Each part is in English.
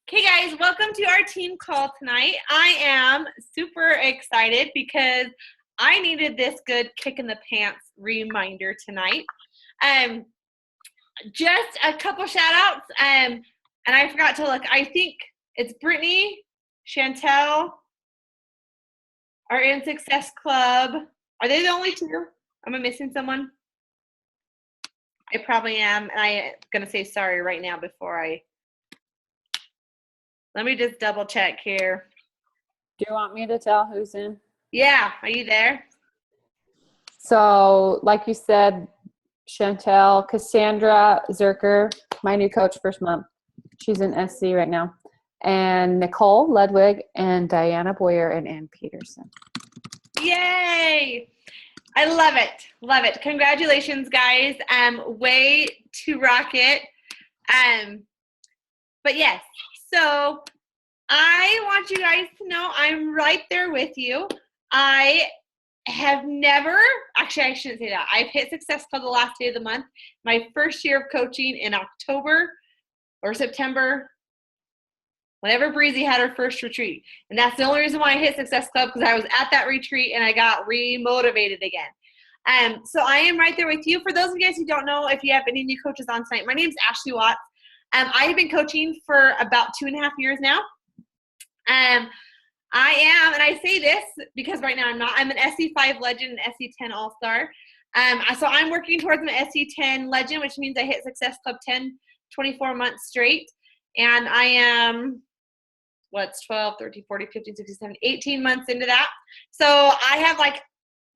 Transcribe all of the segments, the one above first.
Okay, guys, welcome to our team call tonight. I am super excited because I needed this good kick in the pants reminder tonight. Just a couple shout outs. And I forgot to look. I think it's Brittany, Chantel are in Success Club. Are they the only two? Am I missing someone? I probably am. And I'm going to say sorry right now before let me just double check here. Do you want me to tell who's in? Yeah, are you there? So, like you said, Chantel, Cassandra Zerker, my new coach first month. She's in SC right now. And Nicole Ludwig and Diana Boyer and Ann Peterson. Yay! I love it. Love it. Congratulations, guys. Way to rock it. But yes, so I want you guys to know I'm right there with you. I have never, actually I shouldn't say that. I've hit Success Club the last day of the month. My first year of coaching in October or September, whenever Breezy had her first retreat. And that's the only reason why I hit Success Club, because I was at that retreat and I got re-motivated again. So I am right there with you. For those of you guys who don't know, if you have any new coaches on tonight, my name is Ashley Watts. I have been coaching for about 2.5 years now. I am, and I say this because right now I'm an SC5 legend and SC10 all-star. So I'm working towards an SC10 legend, which means I hit Success Club 24 months straight. And I am, 12, 13, 14, 15, 16, 17, 18 months into that. So I have like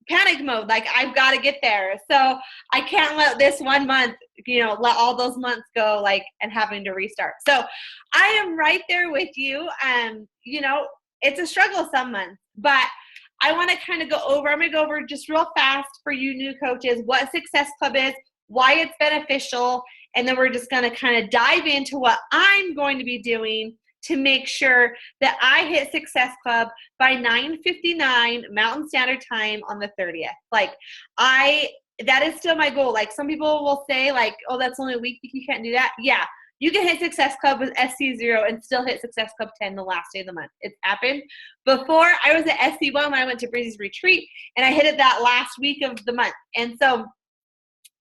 panic mode, like I've got to get there. So I can't let this 1 month, let all those months go and having to restart. So I am right there with you. It's a struggle some months, but I want to kind of I'm going to go over just real fast for you new coaches, what Success Club is, why it's beneficial. And then we're just going to kind of dive into what I'm going to be doing to make sure that I hit Success Club by 9:59 Mountain Standard Time on the 30th. That is still my goal. Some people will say oh, that's only a week. You can't do that. Yeah, you can hit Success Club with SC0 and still hit Success Club 10 the last day of the month. It's happened before. I was at SC1 when I went to Breezy's retreat, and I hit it that last week of the month. And so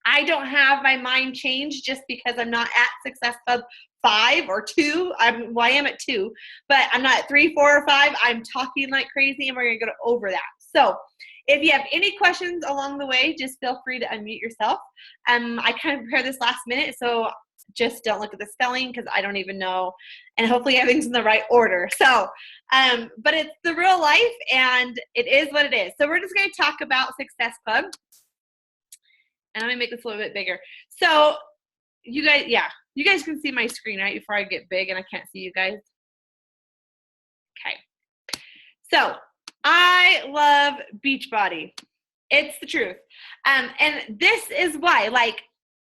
I don't have my mind changed just because I'm not at Success Club 5 or 2. I am at 2, but I'm not at 3, 4, or 5. I'm talking like crazy, and we're going to go over that. So if you have any questions along the way, just feel free to unmute yourself. I kind of prepared this last minute, so just don't look at the spelling because I don't even know, and hopefully everything's in the right order. So, but it's the real life, and it is what it is. So we're just going to talk about Success Club. And I'm going to make this a little bit bigger. So you guys can see my screen, right, before I get big and I can't see you guys. Okay. So I love Beachbody. It's the truth. And this is why,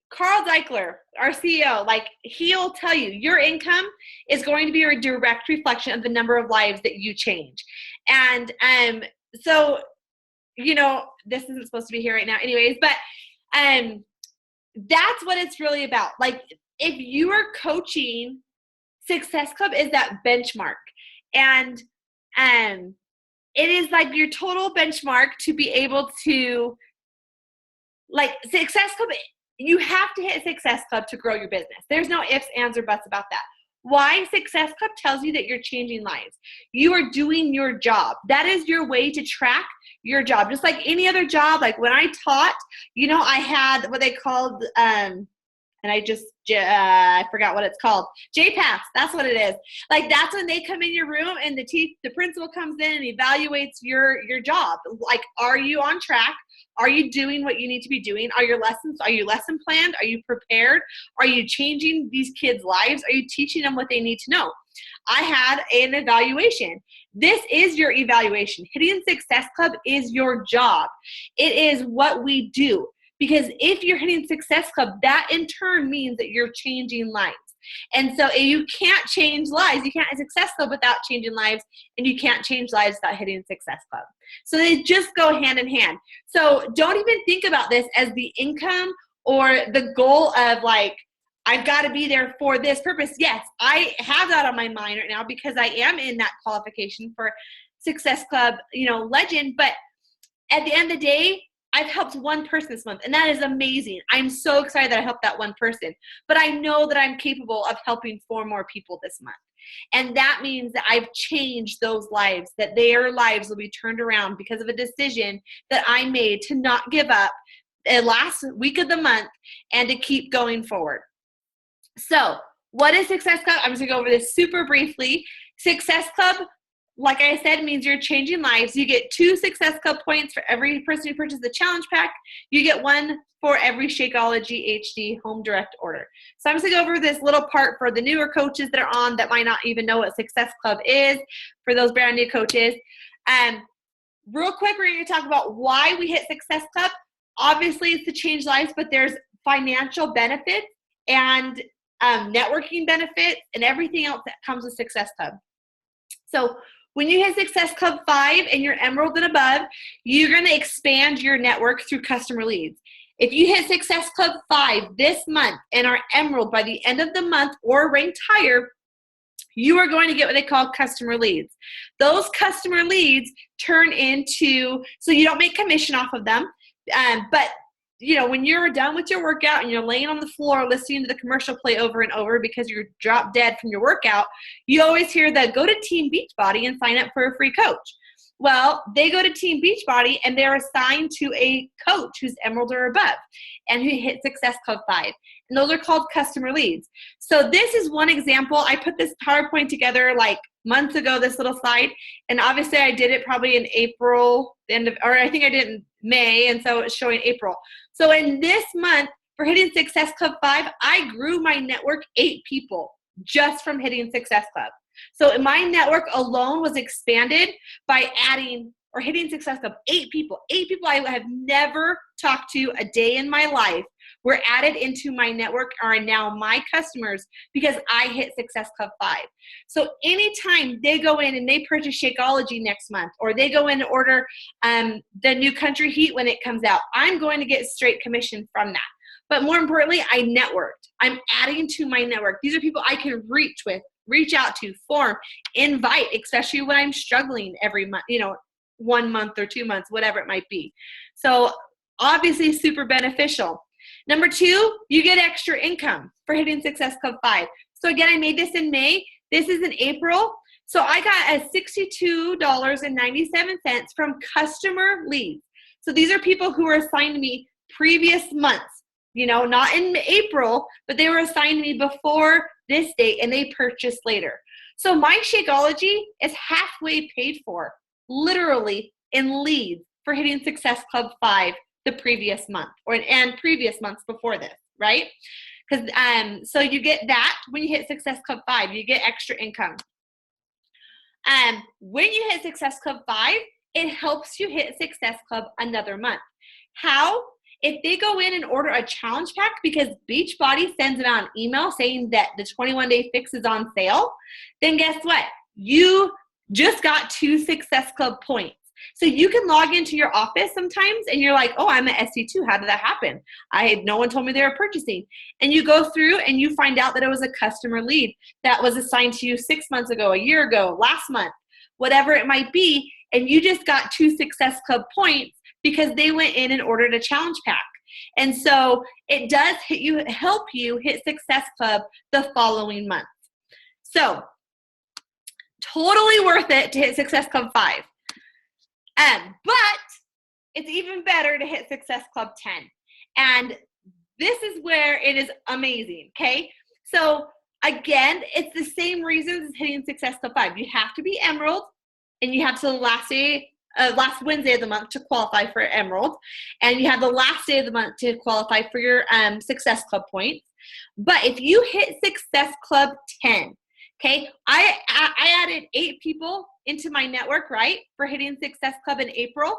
Carl Deichler, our CEO, he'll tell you your income is going to be a direct reflection of the number of lives that you change. And so, this isn't supposed to be here right now anyways, but that's what it's really about. If you are coaching, Success Club is that benchmark. And it is your total benchmark to be able to, Success Club, you have to hit Success Club to grow your business. There's no ifs, ands, or buts about that. Why? Success Club tells you that you're changing lives. You are doing your job. That is your way to track your job. Just like any other job, when I taught, I had what they called, and I forgot what it's called. JPass, that's what it is. That's when they come in your room and the principal comes in and evaluates your job. Are you on track? Are you doing what you need to be doing? Are you lesson planned? Are you prepared? Are you changing these kids' lives? Are you teaching them what they need to know? I had an evaluation. This is your evaluation. Hitting Success Club is your job. It is what we do. Because if you're hitting Success Club, that in turn means that you're changing lives. And so you can't change lives. You can't hit Success Club without changing lives, and you can't change lives without hitting Success Club. So they just go hand in hand. So don't even think about this as the income or the goal of I've got to be there for this purpose. Yes, I have that on my mind right now because I am in that qualification for Success Club, legend. But at the end of the day, I've helped one person this month, and that is amazing. I'm so excited that I helped that one person. But I know that I'm capable of helping 4 more people this month. And that means that I've changed those lives, that their lives will be turned around because of a decision that I made to not give up the last week of the month and to keep going forward. So what is Success Club? I'm just going to go over this super briefly. Success Club, like I said, means you're changing lives. You get 2 Success Club points for every person who purchases the challenge pack. You get 1 for every Shakeology HD home direct order. So I'm just going to go over this little part for the newer coaches that are on that might not even know what Success Club is, for those brand new coaches. Real quick, we're going to talk about why we hit Success Club. Obviously, it's to change lives, but there's financial benefits and networking benefits and everything else that comes with Success Club. So when you hit Success Club 5 and you're Emerald and above, you're going to expand your network through customer leads. If you hit Success Club 5 this month and are Emerald by the end of the month or ranked higher, you are going to get what they call customer leads. Those customer leads turn into, so you don't make commission off of them, but when you're done with your workout and you're laying on the floor listening to the commercial play over and over because you're drop dead from your workout, you always hear that go to Team Beachbody and sign up for a free coach. Well, they go to Team Beachbody and they're assigned to a coach who's Emerald or above and who hit Success Club 5. And those are called customer leads. So this is one example. I put this PowerPoint together like months ago, this little slide. And obviously I did it probably in April, I think I did in May. And so it's showing April. So in this month for hitting Success Club 5, I grew my network 8 people just from hitting Success Club. So my network alone was expanded by adding or hitting Success Club 8 people. 8 people I have never talked to a day in my life were added into my network, are now my customers because I hit Success Club 5. So anytime they go in and they purchase Shakeology next month, or they go in and order the new Country Heat when it comes out, I'm going to get straight commission from that. But more importantly, I networked. I'm adding to my network. These are people I can reach out to, form, invite, especially when I'm struggling every month, 1 month or 2 months, whatever it might be. So obviously super beneficial. Number 2, you get extra income for hitting Success Club 5. So again, I made this in May. This is in April. So I got a $62.97 from customer leads. So these are people who were assigned to me previous months, not in April, but they were assigned to me before this date and they purchased later. So my Shakeology is halfway paid for, literally in leads for hitting Success Club 5 the previous month and previous months before this, right? Because so you get that when you hit Success Club 5, you get extra income. When you hit Success Club 5, it helps you hit Success Club another month. How? If they go in and order a challenge pack because Beachbody sends them out an email saying that the 21-day fix is on sale, then guess what? You just got 2 Success Club points. So you can log into your office sometimes and you're like, oh, I'm an SC2. How did that happen? No one told me they were purchasing. And you go through and you find out that it was a customer lead that was assigned to you 6 months ago, a year ago, last month, whatever it might be. And you just got 2 Success Club points because they went in and ordered a challenge pack. And so it does help you hit Success Club the following month. So totally worth it to hit Success Club 5. But it's even better to hit Success Club 10. And this is where it is amazing, okay? So again, it's the same reasons as hitting Success Club 5. You have to be Emerald, and you have to the last Wednesday of the month to qualify for Emerald, and you have the last day of the month to qualify for your Success Club points. But if you hit Success Club 10, okay, I added 8 people into my network, right, for hitting Success Club in April.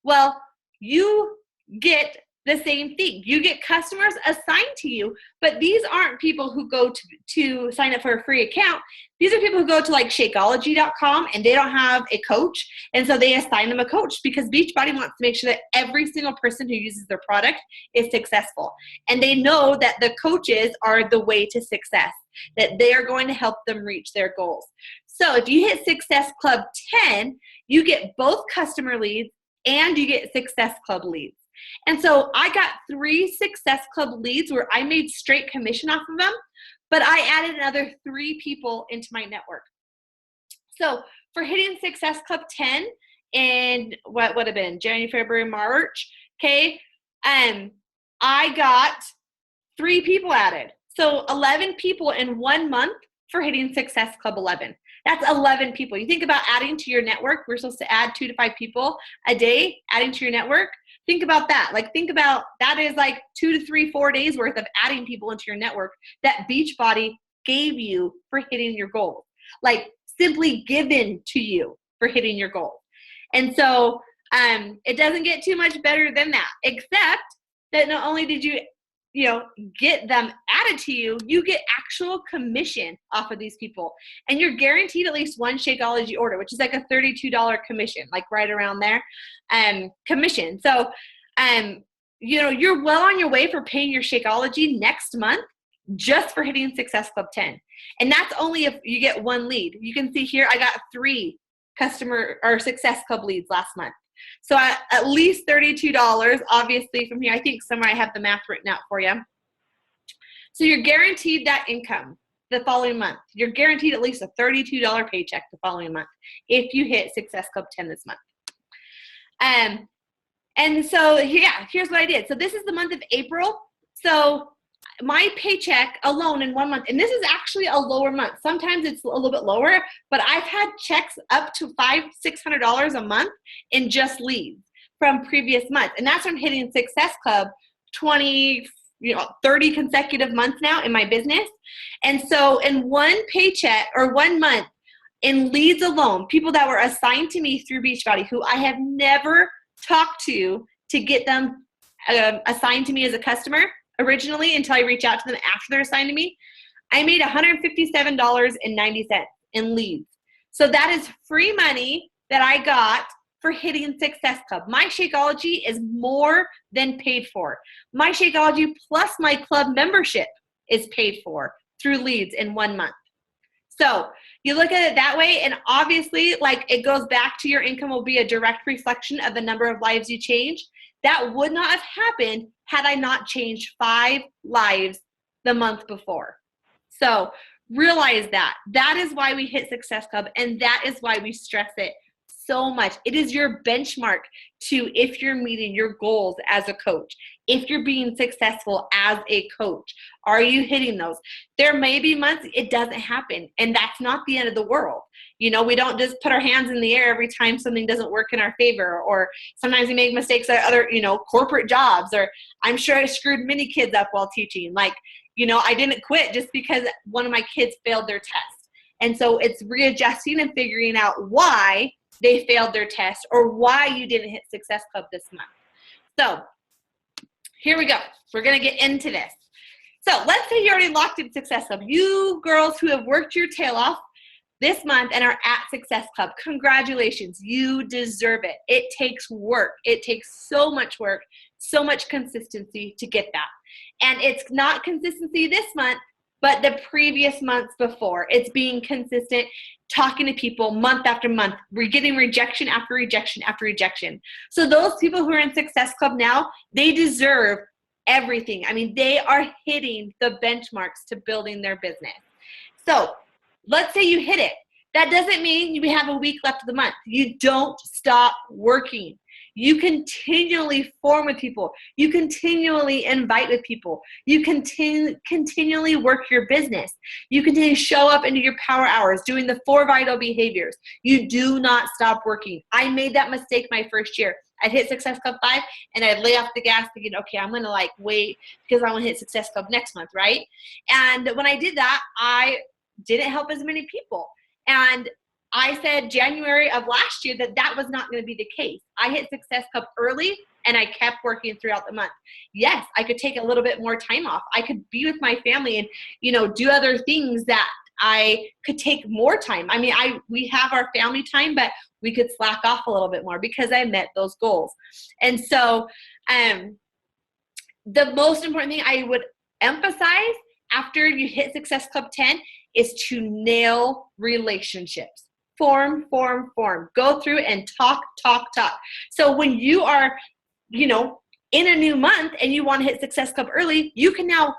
Well, you get the same thing. You get customers assigned to you, but these aren't people who go to sign up for a free account. These are people who go to like Shakeology.com and they don't have a coach. And so they assign them a coach because Beachbody wants to make sure that every single person who uses their product is successful. And they know that the coaches are the way to success, that they are going to help them reach their goals. So if you hit Success Club 10, you get both customer leads and you get Success Club leads. And so I got 3 Success Club leads where I made straight commission off of them, but I added another 3 people into my network. So for hitting Success Club 10 in what would have been January, February, March, okay, I got 3 people added. So 11 people in 1 month for hitting Success Club 11. That's 11 people. You think about adding to your network. We're supposed to add 2 to 5 people a day, adding to your network. Think about that. Like, think about that is like 2 to 3, 4 days worth of adding people into your network that Beachbody gave you for hitting your goals. Like, simply given to you for hitting your goals. And so it doesn't get too much better than that, except that not only did you get them added to you, you get actual commission off of these people. And you're guaranteed at least 1 Shakeology order, which is like a $32 commission, like right around there, commission. So, you're well on your way for paying your Shakeology next month just for hitting Success Club 10. And that's only if you get 1 lead. You can see here, I got 3 customer or Success Club leads last month. So at least $32, obviously from here, I think somewhere I have the math written out for you. So you're guaranteed that income the following month. You're guaranteed at least a $32 paycheck the following month if you hit Success Club 10 this month. And so, yeah, here's what I did. So this is the month of April. So my paycheck alone in 1 month, and this is actually a lower month. Sometimes it's a little bit lower, but I've had checks up to $500-600 a month in just leads from previous months. And that's from hitting Success Club 30 consecutive months now in my business. And so in 1 paycheck or 1 month in leads alone, people that were assigned to me through Beachbody who I have never talked to get them assigned to me as a customer originally until I reach out to them after they're assigned to me, I made $157.90 in leads. So that is free money that I got for hitting Success Club. My Shakeology is more than paid for. My Shakeology plus my club membership is paid for through leads in 1 month. So you look at it that way, and obviously, like, it goes back to your income will be a direct reflection of the number of lives you change. That would not have happened had I not changed 5 lives the month before. So realize that. That is why we hit Success Club, and that is why we stress it so much. It is your benchmark to if you're meeting your goals as a coach, if you're being successful as a coach. Are you hitting those? There may be months it doesn't happen, and that's not the end of the world. We don't just put our hands in the air every time something doesn't work in our favor, or sometimes we make mistakes at other, corporate jobs, or I'm sure I screwed many kids up while teaching. I didn't quit just because one of my kids failed their test. And so it's readjusting and figuring out why they failed their test or why you didn't hit Success Club this month. So here we go. We're going to get into this. So let's say you already locked in Success Club. You girls who have worked your tail off this month and are at Success Club, congratulations. You deserve it. It takes work. It takes so much work, so much consistency to get that. And it's not consistency this month, but the previous months before. It's being consistent, talking to people month after month. We're getting rejection after rejection after rejection. So those people who are in Success Club now, they deserve everything. I mean, they are hitting the benchmarks to building their business. So let's say you hit it. That doesn't mean you have a week left of the month. You don't stop working. You continually form with people. You continually invite with people. You continually work your business. You continue to show up into your power hours, doing the 4 vital behaviors. You do not stop working. I made that mistake my first year. I'd hit Success Club 5 and I'd lay off the gas thinking, okay, I'm going to wait because I want to hit Success Club next month, right? And when I did that, I didn't help as many people. And I said January of last year that was not going to be the case. I hit Success Club early and I kept working throughout the month. Yes, I could take a little bit more time off. I could be with my family and, do other things that I could take more time. I mean, we have our family time, but we could slack off a little bit more because I met those goals. And so the most important thing I would emphasize after you hit Success Club 10 is to nail relationships. Form. Go through and talk. So when you are, in a new month and you want to hit Success Club early, you can now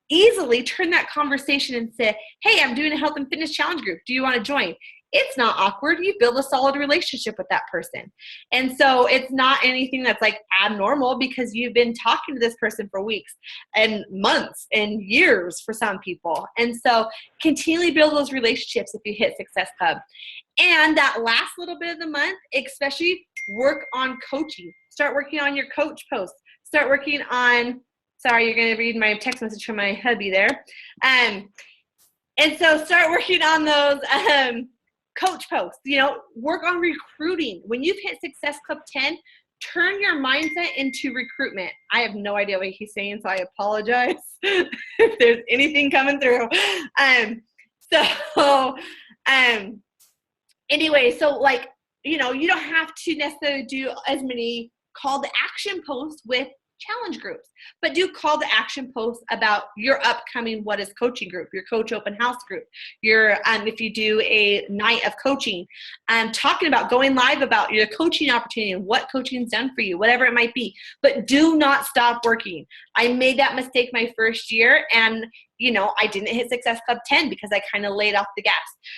easily turn that conversation and say, hey, I'm doing a health and fitness challenge group. Do you want to join? It's not awkward. You build a solid relationship with that person. And so it's not anything that's like abnormal because you've been talking to this person for weeks and months and years for some people. And so continually build those relationships if you hit Success Club. And that last little bit of the month, especially work on coaching. Start working on your coach posts. Start working on, sorry, you're going to read my text message from my hubby there. And so start working on those coach posts, work on recruiting. When you've hit Success Club 10, turn your mindset into recruitment. I have no idea what he's saying, so I apologize if there's anything coming through. Anyway, so like, you don't have to necessarily do as many call to action posts with challenge groups, but do call to action posts about your upcoming What Is Coaching group, your coach open house group, your if you do a night of coaching, talking about going live about your coaching opportunity and what coaching's done for you, whatever it might be. But do not stop working. I made that mistake my first year, and I didn't hit Success Club 10 because I kind of laid off the gas.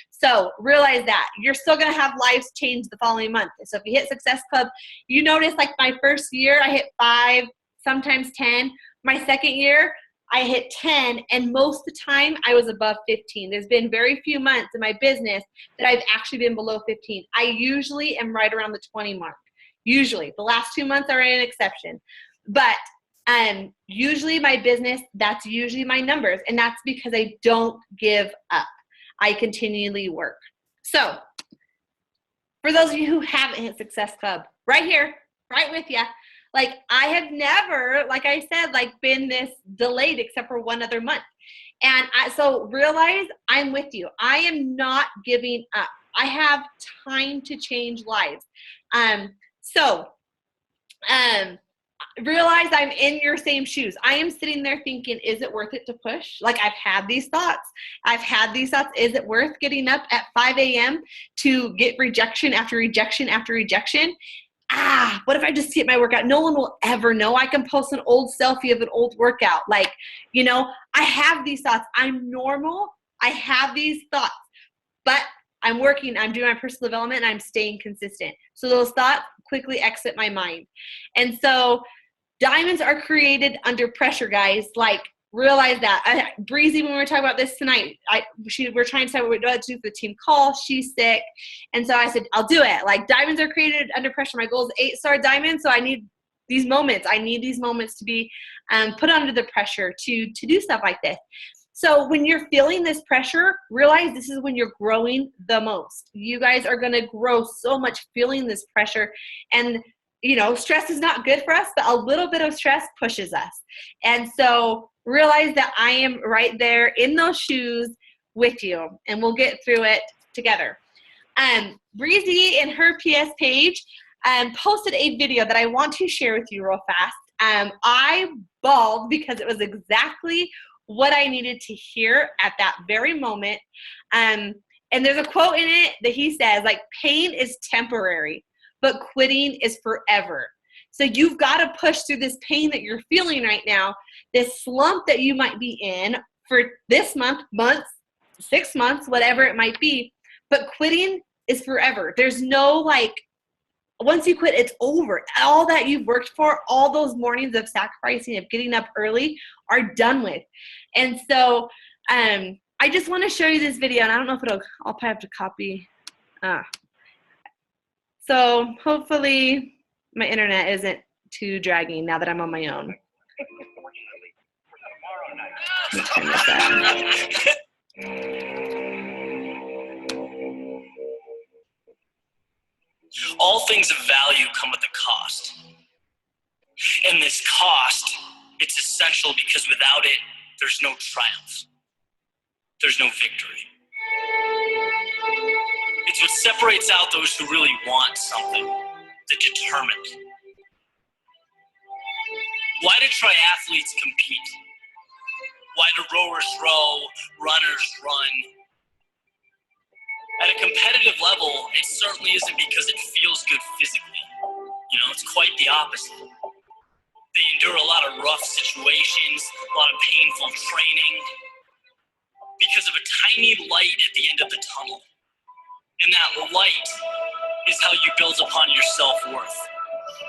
So realize that you're still going to have lives change the following month. So if you hit Success Club, you notice like my first year I hit 5, sometimes 10. My second year, I hit 10, and most of the time I was above 15. There's been very few months in my business that I've actually been below 15. I usually am right around the 20 mark. Usually. The last 2 months are an exception. But usually my business, that's usually my numbers, and that's because I don't give up. I continually work. So for those of you who haven't hit Success Club, right here, right with you, like I have never, like I said, like been this delayed except for one other month. And so realize I'm with you. I am not giving up. I have time to change lives. Realize I'm in your same shoes. I am sitting there thinking, is it worth it to push? Like I've had these thoughts. Is it worth getting up at 5 a.m. to get rejection after rejection after rejection? What if I just skip my workout? No one will ever know. I can post an old selfie of an old workout. Like, I have these thoughts. I'm normal. I have these thoughts, but I'm working, I'm doing my personal development, and I'm staying consistent. So those thoughts quickly exit my mind. And so diamonds are created under pressure, guys. Like, realize that. Breezy, when we were talking about this tonight, we're trying to decide what we do for the team call. She's sick. And so I said, I'll do it. Like, diamonds are created under pressure. My goal is 8-star diamond, so I need these moments. I need these moments to be put under the pressure to do stuff like this. So when you're feeling this pressure, realize this is when you're growing the most. You guys are going to grow so much feeling this pressure. And, stress is not good for us, but a little bit of stress pushes us. And so realize that I am right there in those shoes with you, and we'll get through it together. Breezy in her PS page posted a video that I want to share with you real fast. I bawled because it was exactly what I needed to hear at that very moment. And there's a quote in it that he says, like, pain is temporary, but quitting is forever. So you've got to push through this pain that you're feeling right now, this slump that you might be in for this months, 6 months, whatever it might be. But quitting is forever. There's no once you quit, it's over. All that you've worked for, all those mornings of sacrificing, of getting up early, are done with. And so I just want to show you this video, and I don't know if I'll probably have to copy. So hopefully my internet isn't too dragging now that I'm on my own. Let's turn this all things of value come with a cost. And this cost, it's essential because without it, there's no triumph. There's no victory. It's what separates out those who really want something, the determined. Why do triathletes compete? Why do rowers row, runners run? At a competitive level, it certainly isn't because it feels good physically. You know, it's quite the opposite. They endure a lot of rough situations, a lot of painful training, because of a tiny light at the end of the tunnel. And that light is how you build upon your self-worth.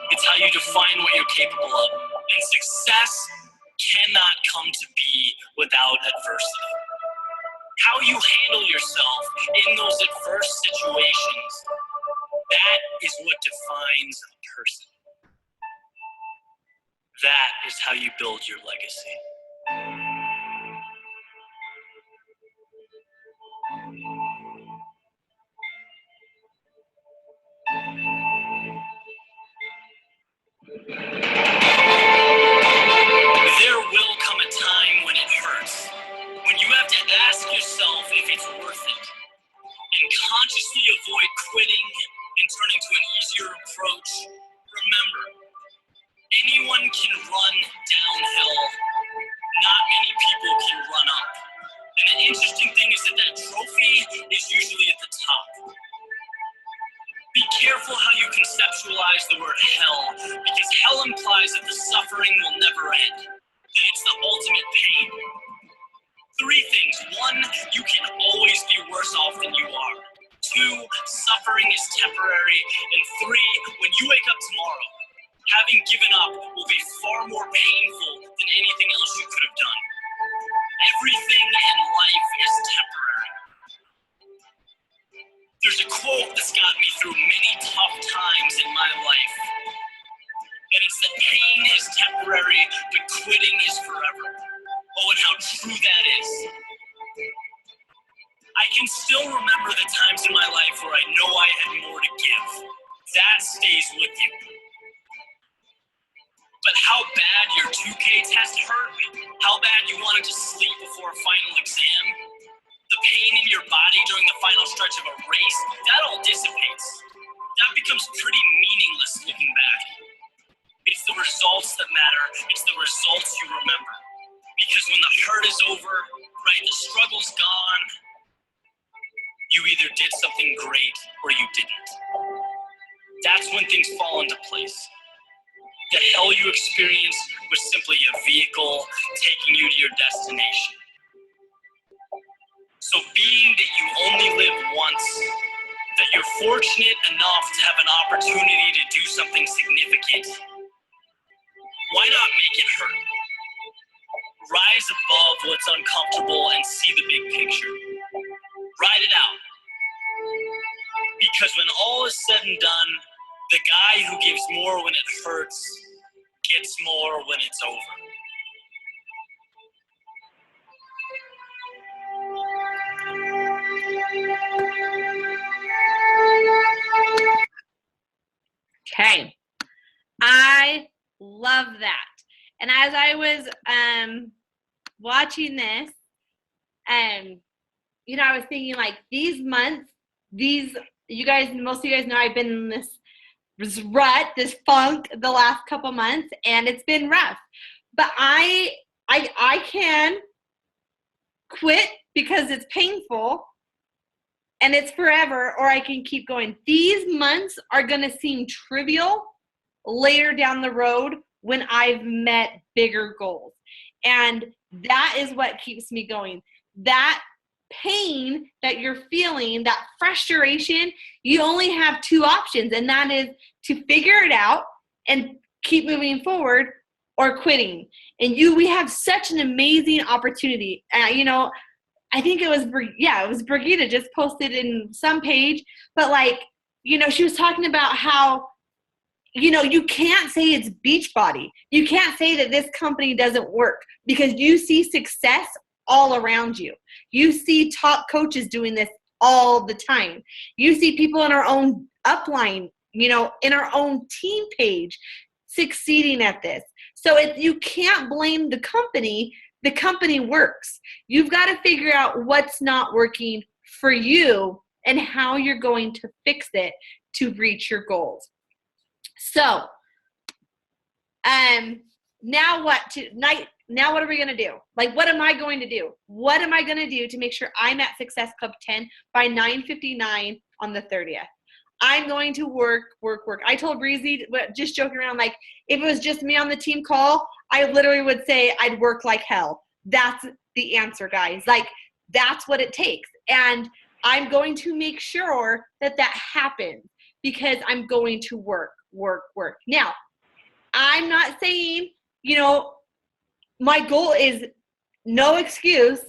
It's how you define what you're capable of. And success cannot come to be without adversity. How you handle yourself in those adverse situations, that is what defines a person. That is how you build your legacy. There will come a time when it hurts, when you have to ask yourself if it's worth it, and consciously avoid quitting and turning to an easier approach. Remember, anyone can run downhill. Not many people can run up. And the interesting thing is that trophy is usually at the top. Be careful how you conceptualize the word hell, because hell implies that the suffering will never end, that it's the ultimate pain. 3 things. 1, you can always be worse off than you are. 2, suffering is temporary. And 3, when you wake up tomorrow, having given up will be far more painful than anything else you could have done. Everything in life is temporary. There's a quote that's got me through many tough times in my life. And it's that pain is temporary, but quitting is forever. Oh, and how true that is. I can still remember the times in my life where I know I had more to give. That stays with you. But how bad your 2K test hurt, how bad you wanted to sleep before a final exam, the pain in your body during the final stretch of a race, that all dissipates. That becomes pretty meaningless looking back. It's the results that matter. It's the results you remember. Because when the hurt is over, right, the struggle's gone, you either did something great or you didn't. That's when things fall into place. The hell you experienced was simply a vehicle taking you to your destination. So being that you only live once, that you're fortunate enough to have an opportunity to do something significant, why not make it hurt? Rise above what's uncomfortable and see the big picture. Ride it out. Because when all is said and done, the guy who gives more when it hurts gets more when it's over. Okay. I love that. And as I was watching this, you know, I was thinking like these months, you guys, most of you guys know I've been in this rut, this funk the last couple months, and it's been rough. But I can quit because it's painful and it's forever, or I can keep going. These months are going to seem trivial later down the road when I've met bigger goals. And that is what keeps me going. That pain that you're feeling, that frustration, you only have 2 options, and that is to figure it out and keep moving forward or quitting. And we have such an amazing opportunity. You know, I think it was Brigitte just posted in some page, but like, you know, she was talking about how, you know, you can't say it's Beachbody. You can't say that this company doesn't work because you see success all around you. You see top coaches doing this all the time. You see people in our own upline, in our own team page succeeding at this. So you can't blame the company. The company works. You've got to figure out what's not working for you and how you're going to fix it to reach your goals. So, now what are we going to do? Like, what am I going to do? What am I going to do to make sure I'm at Success Club 10 by 9:59 on the 30th? I'm going to work. I told Breezy, just joking around, like, if it was just me on the team call, I literally would say I'd work like hell. That's the answer, guys. Like, that's what it takes. And I'm going to make sure that happens because I'm going to work. Now, I'm not saying, my goal is no excuse,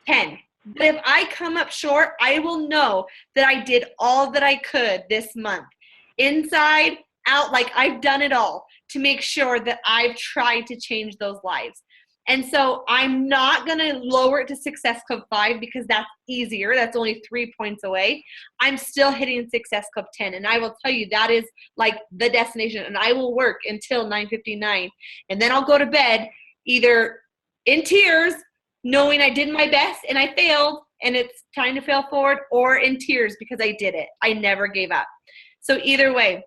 10. But if I come up short, I will know that I did all that I could this month. Inside, out, like I've done it all to make sure that I've tried to change those lives. And so I'm not going to lower it to Success Club 5 because that's easier. That's only 3 points away. I'm still hitting Success Club 10. And I will tell you, that is like the destination. And I will work until 9:59. And then I'll go to bed either in tears, knowing I did my best and I failed and it's time to fail forward, or in tears because I did it. I never gave up. So either way,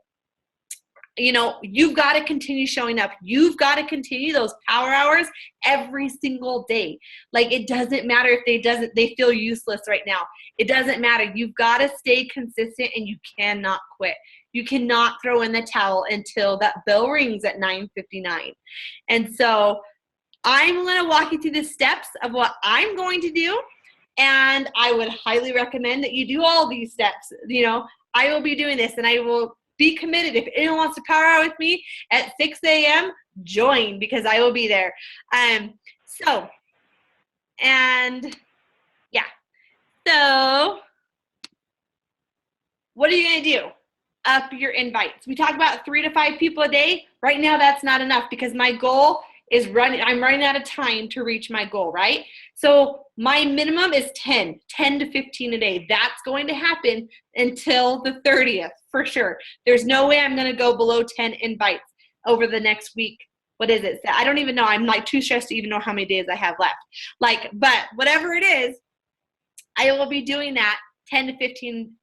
you've got to continue showing up. You've got to continue those power hours every single day. Like, it doesn't matter if they feel useless right now. It doesn't matter. You've got to stay consistent and you cannot quit. You cannot throw in the towel until that bell rings at 9:59. And so I'm going to walk you through the steps of what I'm going to do. And I would highly recommend that you do all these steps. I will be doing this and I will be committed. If anyone wants to power hour with me at 6 a.m., join because I will be there. So what are you going to do? Up your invites. We talk about 3 to 5 people a day. Right now, that's not enough because my goal is I'm running out of time to reach my goal, right? So my minimum is 10 to 15 a day. That's going to happen until the 30th for sure. There's no way I'm going to go below 10 invites over the next week. What is it? I don't even know. I'm like too stressed to even know how many days I have left. But whatever it is, I will be doing that 10 to 15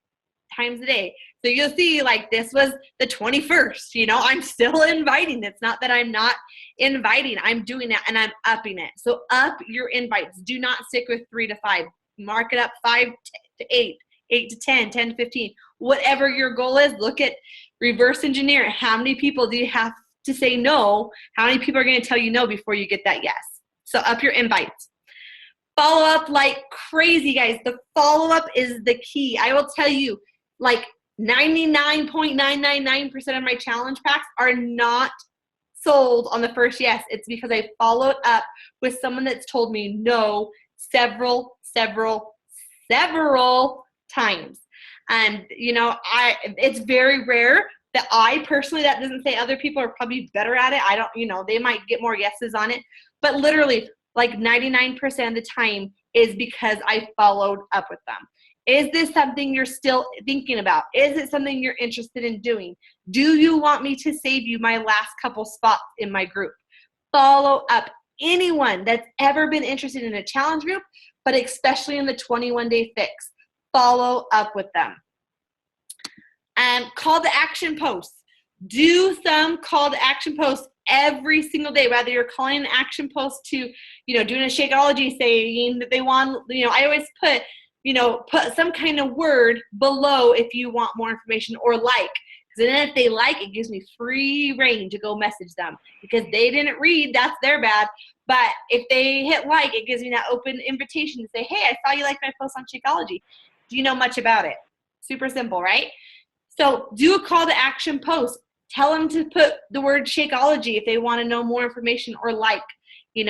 times a day. So you'll see, like, this was the 21st, I'm still inviting. It's not that I'm not inviting. I'm doing that and I'm upping it. So up your invites. Do not stick with 3 to 5. Mark it up 5 to 8, 8 to 10, 10 to 15. Whatever your goal is, look at reverse engineer. How many people do you have to say no? How many people are going to tell you no before you get that yes? So up your invites. Follow up like crazy, guys. The follow-up is the key. I will tell you, like, 99.999% of my challenge packs are not sold on the first yes. It's because I followed up with someone that's told me no several times. And, it's very rare that I personally, that doesn't say other people are probably better at it. I don't, they might get more yeses on it. But literally, like 99% of the time is because I followed up with them. Is this something you're still thinking about? Is it something you're interested in doing? Do you want me to save you my last couple spots in my group? Follow up. Anyone that's ever been interested in a challenge group, but especially in the 21-day fix, follow up with them. Call to action posts. Do some call to action posts every single day, whether you're calling an action post to, doing a Shakeology saying that they want, I always put some kind of word below if you want more information, or like. Because then if they like, it gives me free reign to go message them. Because they didn't read, that's their bad. But if they hit like, it gives me that open invitation to say, hey, I saw you like my post on Shakeology. Do you know much about it? Super simple, right? So do a call to action post. Tell them to put the word Shakeology if they want to know more information, or like, do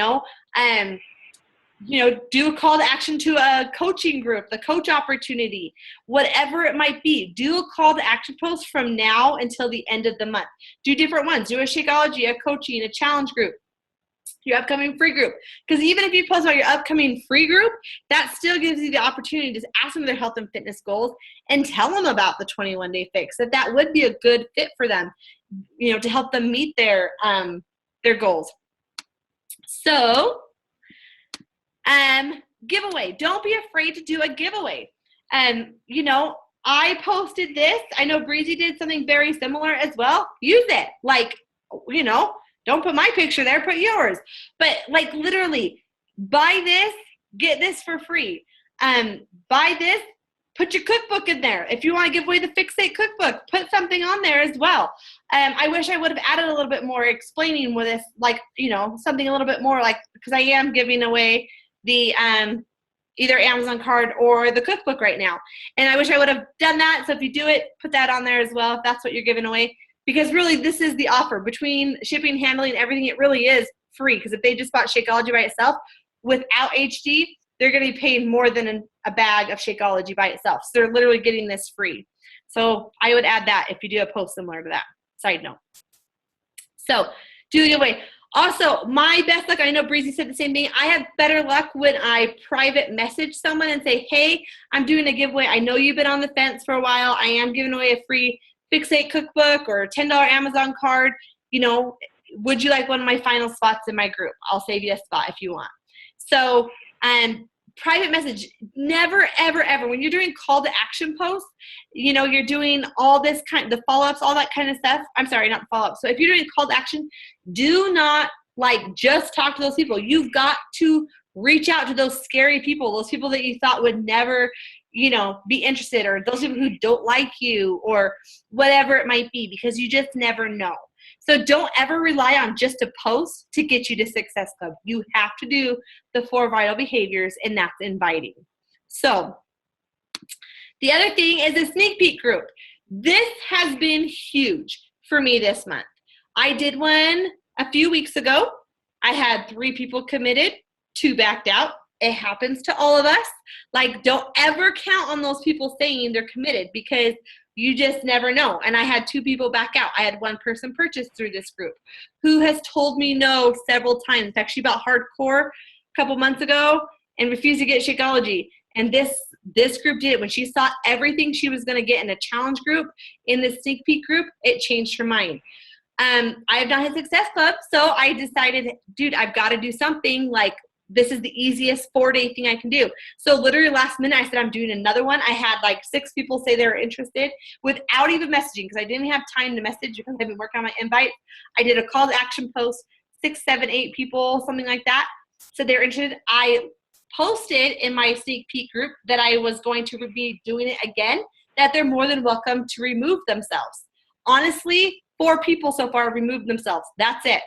a call to action to a coaching group, the coach opportunity, whatever it might be. Do a call to action post from now until the end of the month. Do different ones. Do a Shakeology, a coaching, a challenge group. your upcoming free group. Because even if you post about your upcoming free group, that still gives you the opportunity to ask them their health and fitness goals and tell them about the 21-day fix, that would be a good fit for them, to help them meet their goals. So, giveaway. Don't be afraid to do a giveaway. I posted this. I know Breezy did something very similar as well. Use it. Don't put my picture there, put yours. But literally, buy this, get this for free. Buy this, put your cookbook in there. If you want to give away the Fixate cookbook, put something on there as well. I wish I would have added a little bit more explaining with this, something a little bit more because I am giving away the either Amazon card or the cookbook right now. And I wish I would have done that. So if you do it, put that on there as well if that's what you're giving away. Because really, this is the offer. Between shipping, handling, everything, it really is free. Because if they just bought Shakeology by itself, without HD, they're going to be paying more than a bag of Shakeology by itself. So they're literally getting this free. So I would add that if you do a post similar to that. Side note. So do the giveaway. Also, my best luck, I know Breezy said the same thing. I have better luck when I private message someone and say, hey, I'm doing a giveaway. I know you've been on the fence for a while. I am giving away a free Fixate cookbook or a $10 Amazon card. Would you like one of my final spots in my group? I'll save you a spot if you want. So, private message, never, ever, ever. When you're doing call to action posts, you're doing all this the follow-ups, all that kind of stuff. I'm sorry, not follow-ups. So if you're doing call to action, do not just talk to those people. You've got to reach out to those scary people, those people that you thought would never, be interested, or those people who don't like you, or whatever it might be, because you just never know. So don't ever rely on just a post to get you to Success Club. You have to do the 4 vital behaviors, and that's inviting. So the other thing is a sneak peek group. This has been huge for me this month. I did one a few weeks ago. I had 3 people committed, 2 backed out. It happens to all of us. Don't ever count on those people saying they're committed, because you just never know. And I had 2 people back out. I had 1 person purchase through this group who has told me no several times. In fact, she bought Hardcore a couple months ago and refused to get Shakeology. And this group did it. When she saw everything she was going to get in a challenge group, in the sneak peek group, it changed her mind. I have not had Success Club, so I decided, dude, I've got to do something. This is the easiest 4-day thing I can do. So literally last minute, I said, I'm doing another one. I had 6 people say they were interested without even messaging, because I didn't have time to message because I've been working on my invite. I did a call to action post, 6, 7, 8 people, something like that. So they're interested. I posted in my sneak peek group that I was going to be doing it again, that they're more than welcome to remove themselves. Honestly, 4 people so far removed themselves. That's it.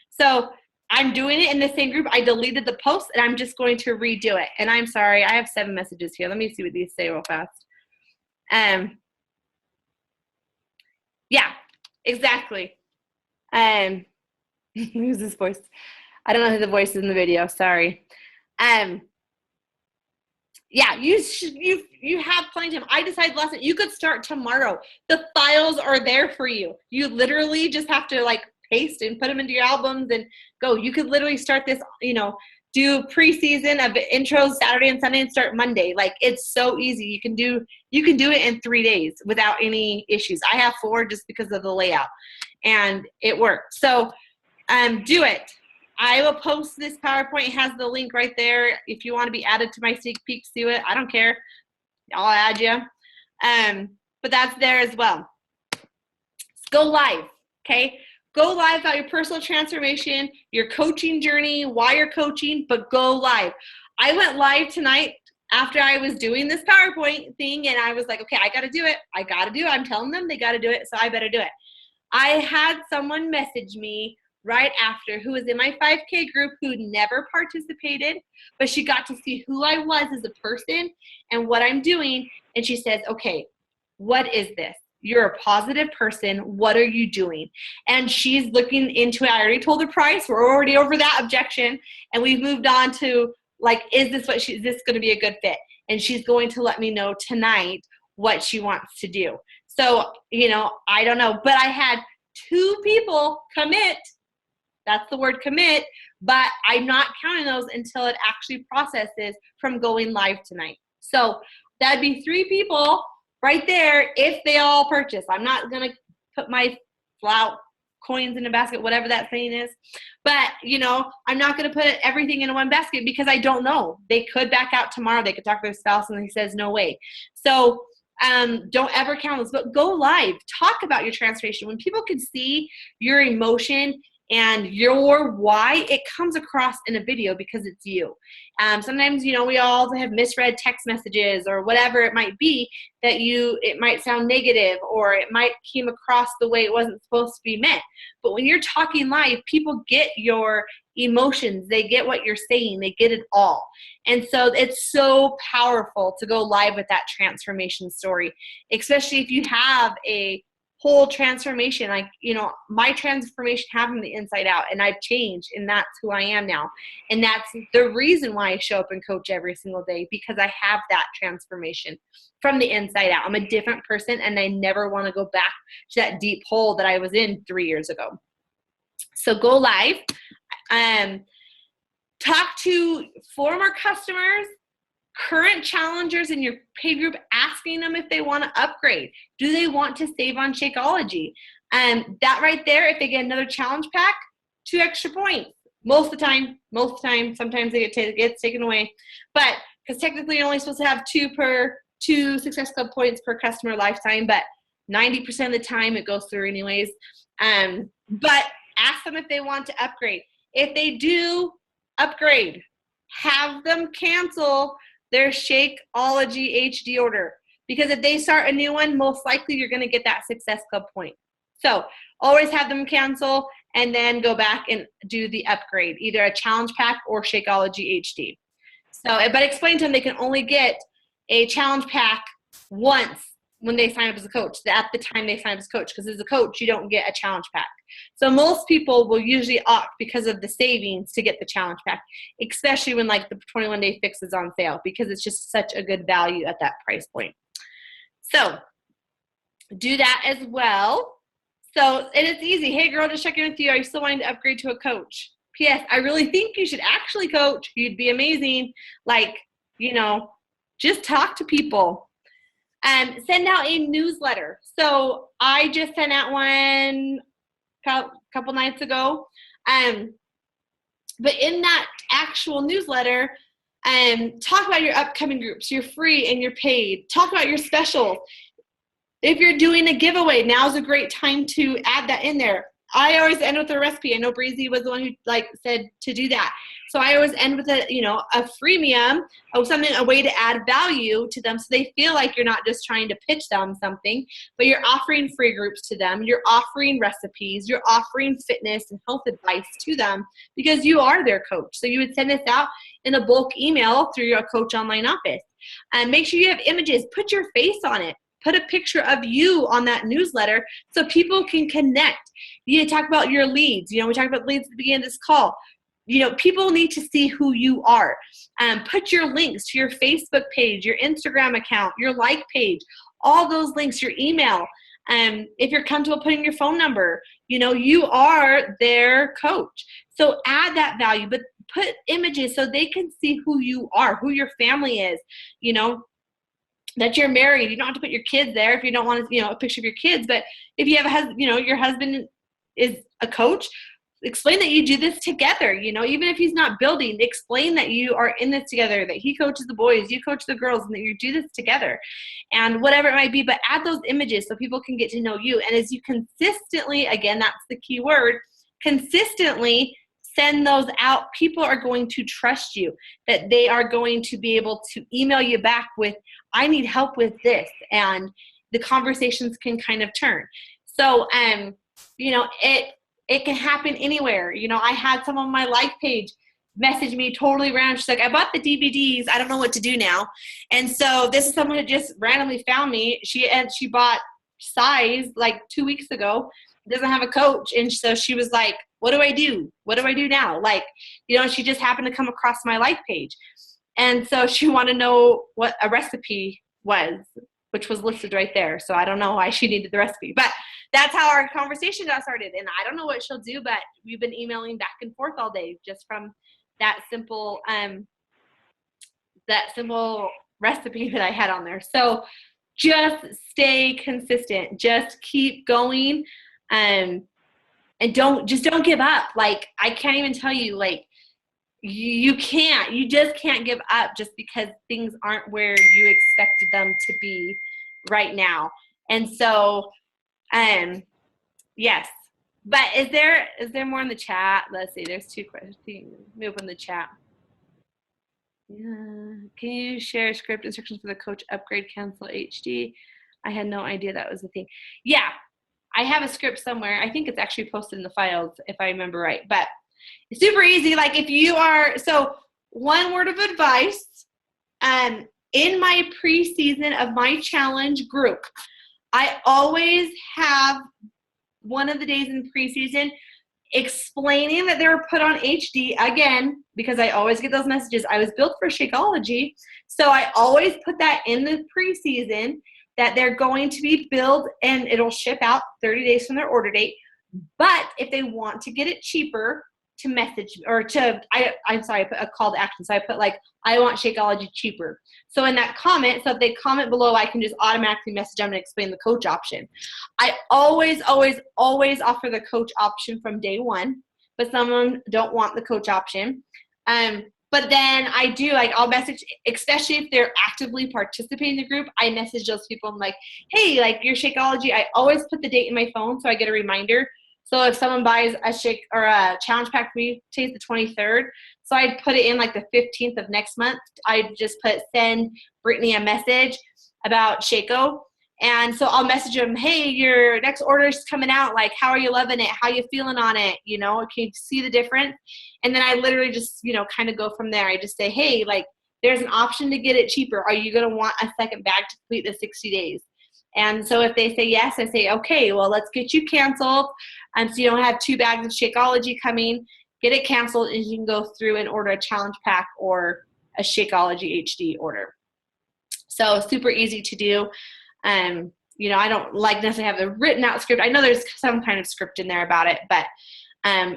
So I'm doing it in the same group. I deleted the post, and I'm just going to redo it. And I'm sorry, I have 7 messages here. Let me see what these say real fast. Yeah, exactly. Who's this voice? I don't know who the voice is in the video. Sorry. Yeah, you have plenty of time. I decided last night you could start tomorrow. The files are there for you. You literally just have to paste and put them into your albums and go. You could literally start this, do preseason of intros Saturday and Sunday and start Monday. It's so easy. You can do it in 3 days without any issues. I have 4 just because of the layout, and it worked. So do it. I will post this PowerPoint. It has the link right there. If you want to be added to my sneak peeks, do it. I don't care. I'll add you. But that's there as well. Go live, okay? Go live about your personal transformation, your coaching journey, why you're coaching, but go live. I went live tonight after I was doing this PowerPoint thing, and I was like, okay, I got to do it. I'm telling them they got to do it, so I better do it. I had someone message me right after who was in my 5K group who never participated, but she got to see who I was as a person and what I'm doing, and she says, okay, what is this? You're a positive person. What are you doing? And she's looking into it. I already told her price. We're already over that objection. And we've moved on to is this going to be a good fit? And she's going to let me know tonight what she wants to do. So, I don't know. But I had 2 people commit. That's the word commit, but I'm not counting those until it actually processes from going live tonight. So that'd be 3 people right there if they all purchase. I'm not going to put my flout coins in a basket, whatever that saying is. But, I'm not going to put everything in one basket because I don't know. They could back out tomorrow. They could talk to their spouse and he says, no way. So don't ever count those, but go live. Talk about your transformation. When people can see your emotion and your why, it comes across in a video because it's you. Sometimes, we all have misread text messages or whatever it might be that it might sound negative or it might came across the way it wasn't supposed to be meant. But when you're talking live, people get your emotions. They get what you're saying. They get it all. And so it's so powerful to go live with that transformation story, especially if you have a whole transformation. Like, my transformation happened from the inside out and I've changed and that's who I am now. And that's the reason why I show up and coach every single day, because I have that transformation from the inside out. I'm a different person and I never want to go back to that deep hole that I was in 3 years ago. So go live, talk to former customers, current challengers in your pay group, asking them if they want to upgrade. Do they want to save on Shakeology? That right there, if they get another challenge pack, 2 extra points. Most of the time, sometimes they get taken away. But because technically you're only supposed to have 2 Success Club points per customer lifetime, but 90% of the time it goes through anyways. But ask them if they want to upgrade. If they do upgrade, have them cancel their Shakeology HD order, because if they start a new one, most likely you're going to get that Success Club point. So always have them cancel and then go back and do the upgrade, either a challenge pack or Shakeology HD. So, but explain to them they can only get a challenge pack once when they sign up as a coach, at the time they sign up as a coach, because as a coach, you don't get a challenge pack. So most people will usually opt because of the savings to get the challenge pack, especially when like the 21-day fix is on sale, because it's just such a good value at that price point. So do that as well. So, and it's easy. Hey girl, just checking with you. Are you still wanting to upgrade to a coach? P.S. I really think you should actually coach. You'd be amazing. Like, just talk to people. Send out a newsletter. So I just sent out one a couple nights ago. But in that actual newsletter, talk about your upcoming groups, your free and your paid. Talk about your specials. If you're doing a giveaway, now's a great time to add that in there. I always end with a recipe. I know Breezy was the one who said to do that. So I always end with a freemium of something, a way to add value to them so they feel like you're not just trying to pitch them something, but you're offering free groups to them. You're offering recipes. You're offering fitness and health advice to them because you are their coach. So you would send this out in a bulk email through your Coach Online office. And make sure you have images. Put your face on it. Put a picture of you on that newsletter so people can connect. You talk about your leads. We talked about leads at the beginning of this call. People need to see who you are. Put your links to your Facebook page, your Instagram account, your like page, all those links, your email. If you're comfortable putting your phone number, you are their coach. So add that value, but put images so they can see who you are, who your family is, that you're married. You don't have to put your kids there if you don't want to, a picture of your kids. But if you have a husband, your husband is a coach, explain that you do this together. Even if he's not building, explain that you are in this together, that he coaches the boys, you coach the girls, and that you do this together and whatever it might be. But add those images so people can get to know you. And as you consistently, again, that's the key word, consistently send those out, people are going to trust you, that they are going to be able to email you back with, I need help with this. And the conversations can kind of turn. So, it can happen anywhere. I had someone on my like page message me totally random. She's like, I bought the DVDs. I don't know what to do now. And so this is someone who just randomly found me. She bought Size like 2 weeks ago, doesn't have a coach. And so she was like, what do I do? What do I do now? She just happened to come across my like page. And so she wanted to know what a recipe was. which was listed right there. So I don't know why she needed the recipe, but that's how our conversation got started. And I don't know what she'll do, but we've been emailing back and forth all day just from that simple recipe that I had on there. So just stay consistent. Just keep going. And don't give up. Like, I can't even tell you, like, you just can't give up just because things aren't where you expected them to be right now. And so, yes. But is there more in the chat? Let's see. There's 2 questions. Let me open the chat. Yeah. Can you share script instructions for the coach upgrade cancel HD? I had no idea that was a thing. Yeah, I have a script somewhere. I think it's actually posted in the files if I remember right. But it's super easy. Like, if you are, so one word of advice, in my preseason of my challenge group, I always have one of the days in preseason explaining that they were put on HD again, because I always get those messages. I was built for Shakeology, so I always put that in the preseason that they're going to be billed and it'll ship out 30 days from their order date. But if they want to get it cheaper, to message or to, I'm sorry, I put a call to action. So I put like, I want Shakeology cheaper. So in that comment, so if they comment below, I can just automatically message them and explain the coach option. I always, always, always offer the coach option from day one, but some of them don't want the coach option. But then I do, like, I'll message, especially if they're actively participating in the group, I message those people. I'm like, hey, like, your Shakeology, I always put the date in my phone so I get a reminder. So if someone buys a shake or a challenge pack for me, today's the 23rd. So I'd put it in like the 15th of next month. I'd just put send Brittany a message about Shako. And so I'll message them, hey, your next order's coming out. Like, how are you loving it? How you feeling on it? You know, can you see the difference? And then I literally just, you know, kind of go from there. I just say, hey, like, there's an option to get it cheaper. Are you going to want a second bag to complete the 60 days? And so if they say yes, I say, okay, well, let's get you canceled. So you don't have 2 bags of Shakeology coming. Get it canceled, and you can go through and order a challenge pack or a Shakeology HD order. So super easy to do. You know, I don't like necessarily have the written out script. I know there's some kind of script in there about it, but,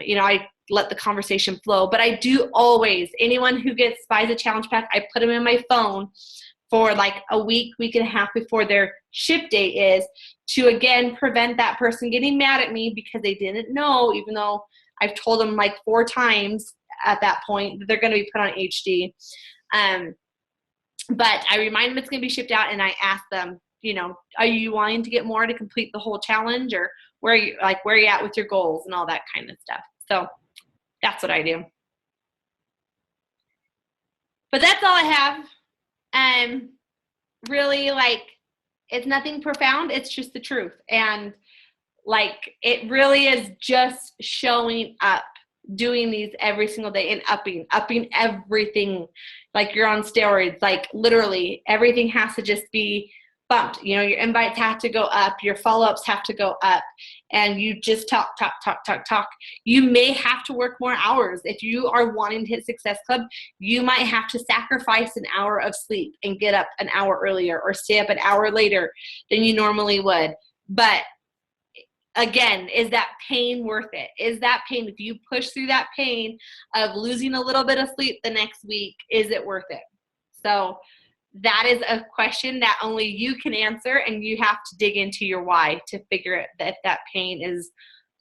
you know, I let the conversation flow. But I do always, anyone who buys a challenge pack, I put them in my phone for like a week, week and a half before their ship date is, to again prevent that person getting mad at me because they didn't know, even though I've told them like 4 times at that point that they're going to be put on HD. But I remind them it's going to be shipped out, and I ask them, you know, are you wanting to get more to complete the whole challenge, or where are you at with your goals and all that kind of stuff. So that's what I do. But that's all I have. Really, like, it's nothing profound. It's just the truth. And like, it really is just showing up, doing these every single day, and upping everything. Like, you're on steroids. Like, literally everything has to just be bumped. You know, your invites have to go up, your follow-ups have to go up, and you just talk. You may have to work more hours. If you are wanting to hit Success Club, you might have to sacrifice an hour of sleep and get up an hour earlier, or stay up an hour later than you normally would. But again, is that pain worth it? Is that pain, if you push through that pain of losing a little bit of sleep the next week, is it worth it? So that is a question that only you can answer, and you have to dig into your why to figure out if that pain is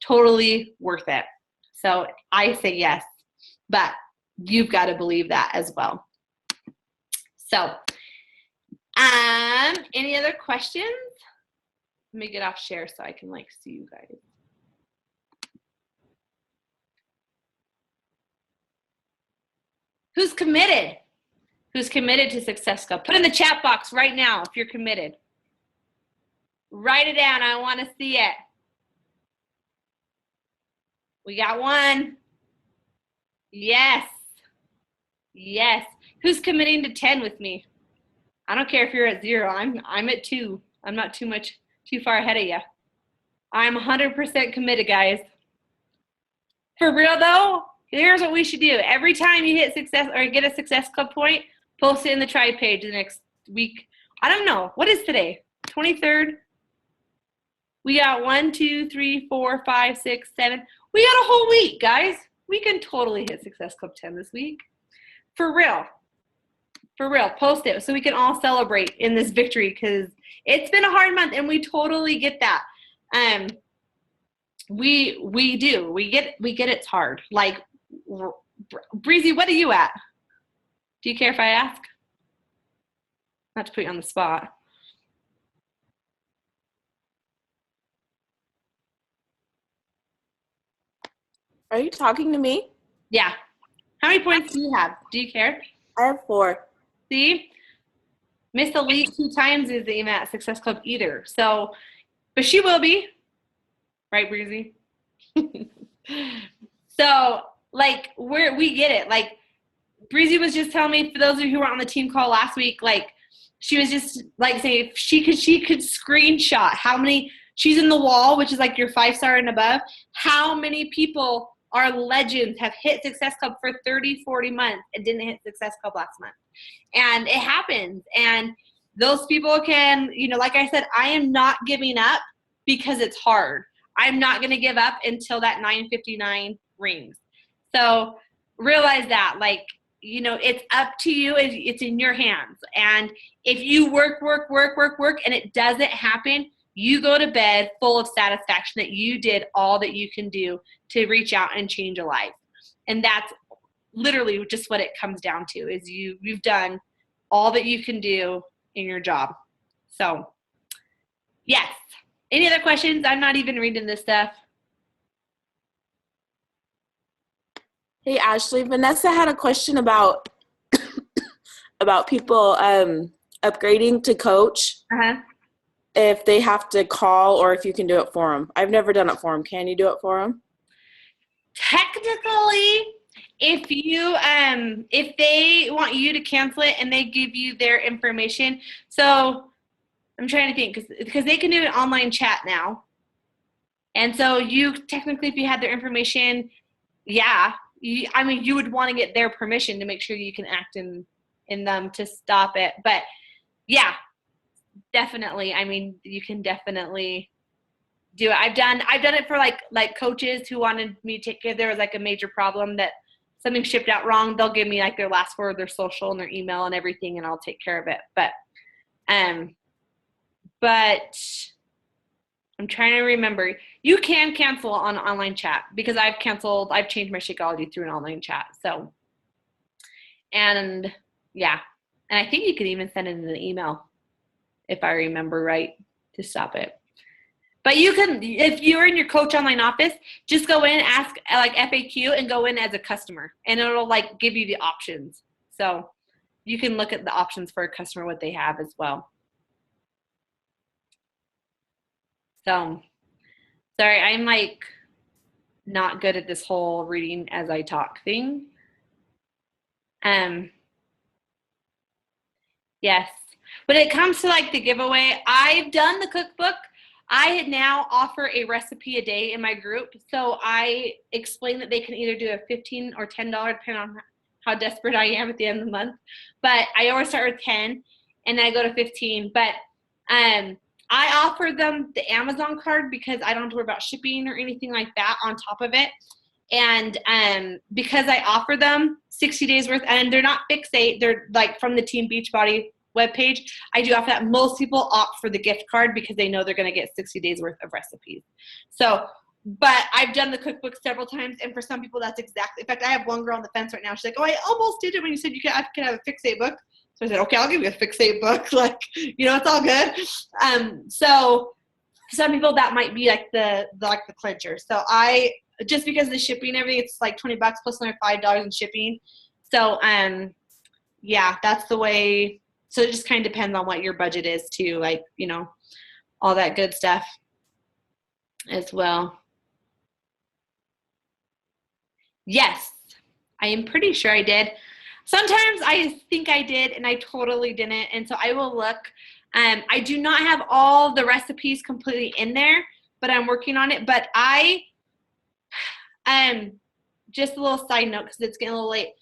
totally worth it. So I say yes, but you've got to believe that as well. So, any other questions? Let me get off share so I can like see you guys. Who's committed? Who's committed to Success Club? Put in the chat box right now if you're committed. Write it down. I want to see it. We got 1. Yes. Yes. Who's committing to 10 with me? I don't care if you're at 0. I'm at 2. I'm not too far ahead of you. I'm 100% committed, guys. For real though, here's what we should do. Every time you hit success or get a Success Club point, post it in the Tribe page the next week I don't know. What is today? 23rd? We got 1, 2, 3, 4, 5, 6, 7. We got a whole week, guys. We can totally hit Success Club 10 this week. For real. For real. Post it so we can all celebrate in this victory because it's been a hard month and we totally get that. We do. We get it's hard. Like, Breezy, what are you at? Do you care if I ask? Not to put you on the spot. Are you talking to me? Yeah. How many points do you have? Do you care? I have 4. See? Miss Elite 2 times isn't even at Success Club either. So, but she will be. Right, Breezy? So, like, we get it. Like, Breezy was just telling me, for those of you who were on the team call last week, like, she was just, like, saying if she could screenshot how many, she's in the wall, which is, like, your 5-star and above, how many people are legends have hit Success Club for 30, 40 months and didn't hit Success Club last month. And it happens. And those people can, you know, like I said, I am not giving up because it's hard. I'm not going to give up until that 9:59 rings. So realize that, like, you know, it's up to you. It's in your hands. And if you work, and it doesn't happen, you go to bed full of satisfaction that you did all that you can do to reach out and change a life. And that's literally just what it comes down to is you've done all that you can do in your job. So, yes. Any other questions? I'm not even reading this stuff. Hey, Ashley, Vanessa had a question about about people upgrading to coach. Uh-huh. If they have to call or if you can do it for them. I've never done it for them. Can you do it for them? Technically, if they want you to cancel it and they give you their information, so I'm trying to think because they can do an online chat now, and so you technically, if you had their information, yeah, you would want to get their permission to make sure you can act in them to stop it, but yeah. Definitely. I mean, you can definitely do it. I've done it for like coaches who wanted me to take care. There was like a major problem that something shipped out wrong. They'll give me like their last word, their social and their email and everything, and I'll take care of it. But I'm trying to remember. You can cancel on online chat because I've changed my Shakeology through an online chat. So, and yeah. And I think you can even send it in an email, if I remember right, to stop it. But you can, if you're in your coach online office, just go in, ask like FAQ and go in as a customer and it'll like give you the options. So you can look at the options for a customer, what they have as well. So, sorry, I'm like not good at this whole reading as I talk thing. Yes. When it comes to like the giveaway, I've done the cookbook. I now offer a recipe a day in my group. So I explain that they can either do a $15 or $10, depending on how desperate I am at the end of the month. But I always start with 10 and then I go to 15. But I offer them the Amazon card because I don't have to worry about shipping or anything like that on top of it. And because I offer them 60 days worth, and they're not Fixate, they're like from the Team Beachbody webpage, I do offer that. Most people opt for the gift card because they know they're going to get 60 days worth of recipes. So, but I've done the cookbook several times, and for some people that's exactly, in fact, I have one girl on the fence right now. She's like, oh, I almost did it when you said I could have a Fixate book. So I said, okay, I'll give you a Fixate book. Like, you know, it's all good. So some people that might be like the clincher. So just because of the shipping and everything, it's like $20 plus another $5 in shipping. So, yeah, that's the way. So it just kind of depends on what your budget is too, like, you know, all that good stuff as well. Yes, I am pretty sure I did. Sometimes I think I did and I totally didn't. And so I will look. I do not have all the recipes completely in there, but I'm working on it. But just a little side note because it's getting a little late.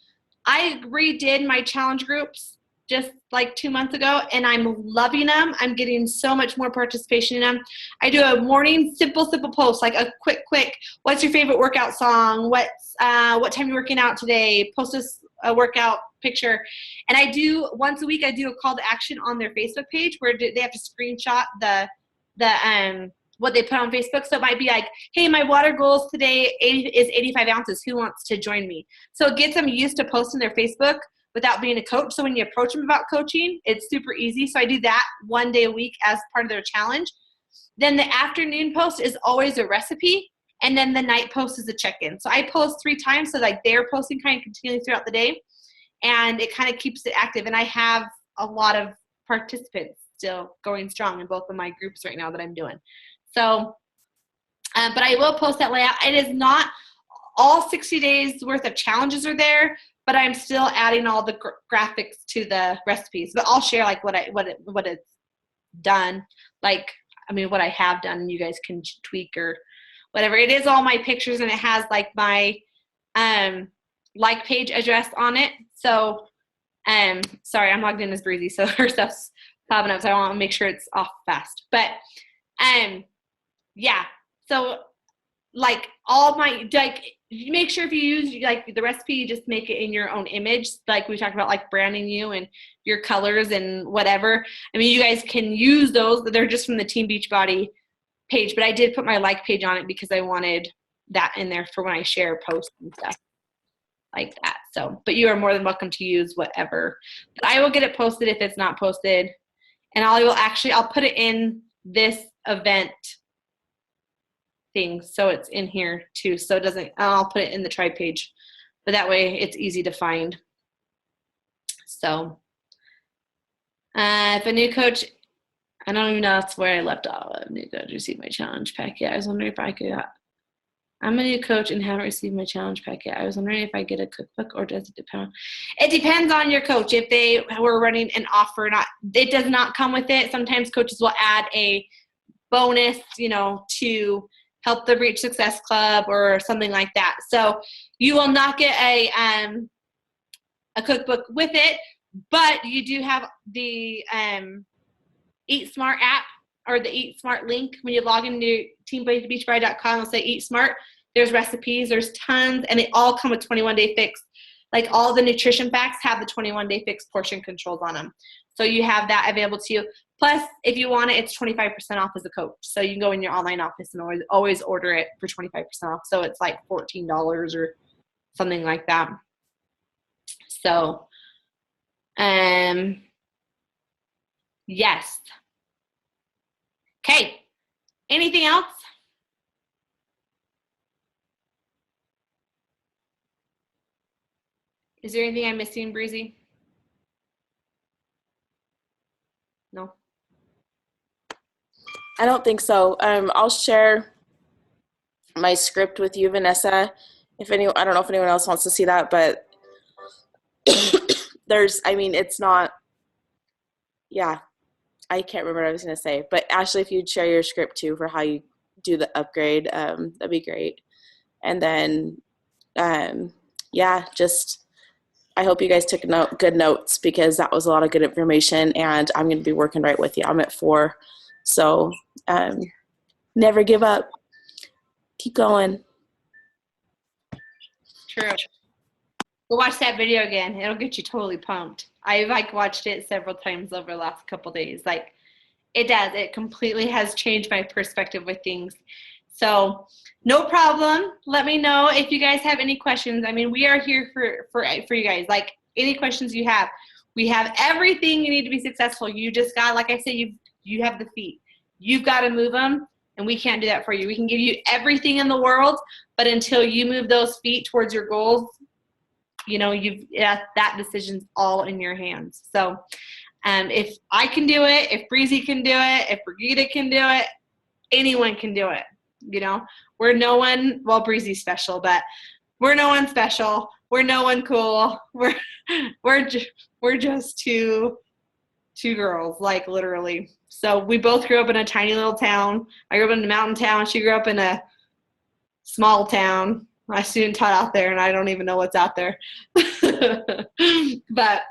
I redid my challenge groups just like 2 months ago, and I'm loving them. I'm getting so much more participation in them. I do a morning simple post, like a quick, what's your favorite workout song? What time you're working out today? Post a workout picture. And I do, once a week, I do a call to action on their Facebook page where they have to screenshot the what they put on Facebook. So it might be like, hey, my water goals today is 85 ounces. Who wants to join me? So it gets them used to posting their Facebook without being a coach. So when you approach them about coaching, it's super easy. So I do that 1 day a week as part of their challenge. Then the afternoon post is always a recipe. And then the night post is a check-in. So I post 3 times. So like they're posting kind of continually throughout the day. And it kind of keeps it active. And I have a lot of participants still going strong in both of my groups right now that I'm doing. So, but I will post that layout. It is not all 60 days worth of challenges are there, but I'm still adding all the graphics to the recipes. But I'll share like what it's done. Like, I mean, what I have done, and you guys can tweak or whatever. It is all my pictures, and it has like my like page address on it. So, sorry, I'm logged in as Breezy, so her stuff's popping up. So I want to make sure it's off fast. But yeah. So like all my, like, you make sure if you use like the recipe, you just make it in your own image. Like we talked about, like branding you and your colors and whatever. I mean, you guys can use those, but they're just from the Team Beachbody page. But I did put my like page on it because I wanted that in there for when I share posts and stuff like that. So, but you are more than welcome to use whatever. But I will get it posted if it's not posted. And I'll put it in this event thing, so it's in here too. So it doesn't, I'll put it in the tribe page, but that way it's easy to find. So if a new coach, I don't even know that's where I left off. A new coach received my challenge pack. Yeah, I was wondering if I could. I'm a new coach and haven't received my challenge pack yet. I was wondering if I get a cookbook, or does it depend? It depends on your coach. If they were running an offer, it does not come with it. Sometimes coaches will add a bonus, to help the Reach Success Club or something like that. So you will not get a cookbook with it, but you do have the Eat Smart app or the Eat Smart link. When you log into teambeachbody.com, it'll say Eat Smart. There's recipes, there's tons, and they all come with 21-day fix. Like all the nutrition facts have the 21-day fix portion controls on them. So you have that available to you. Plus, if you want it, it's 25% off as a coach. So you can go in your online office and always order it for 25% off. So it's like $14 or something like that. So, yes. Okay. Anything else? Is there anything I'm missing, Breezy? No? I don't think so. I'll share my script with you, Vanessa. I don't know if anyone else wants to see that, but it's not, yeah, I can't remember what I was going to say. But Ashley, if you'd share your script too for how you do the upgrade, that'd be great. And then, I hope you guys took good notes, because that was a lot of good information, and I'm going to be working right with you. I'm at 4. So never give up. Keep going. True. Go watch that video again. It'll get you totally pumped. I watched it several times over the last couple days. It does. It completely has changed my perspective with things. So no problem. Let me know if you guys have any questions. I mean, we are here for you guys. Like any questions you have. We have everything you need to be successful. You just got, like I said, you have the feet. You've got to move them, and we can't do that for you. We can give you everything in the world, but until you move those feet towards your goals, that decision's all in your hands. So if I can do it, if Breezy can do it, if Brigida can do it, anyone can do it. We're no one, well, Breezy's special, but we're no one special. We're no one cool. We're just two girls, like literally. So we both grew up in a tiny little town. I grew up in a mountain town. She grew up in a small town. My student taught out there, and I don't even know what's out there. But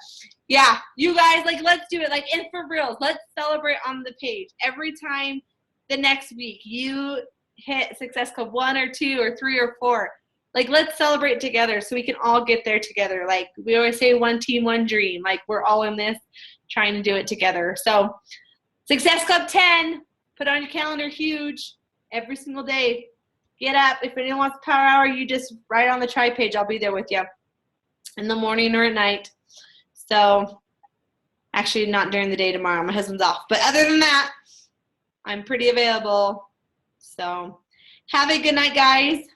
Yeah, you guys, like, let's do it. Like, and for reals, let's celebrate on the page. Every time the next week you hit Success Club 1 or 2 or 3 or 4, like, let's celebrate together so we can all get there together. Like, we always say one team, one dream. Like, we're all in this trying to do it together. So, Success Club 10, put on your calendar huge every single day. Get up. If anyone wants power hour, you just write on the try page. I'll be there with you in the morning or at night. So, actually not during the day tomorrow. My husband's off. But other than that, I'm pretty available. So, have a good night, guys.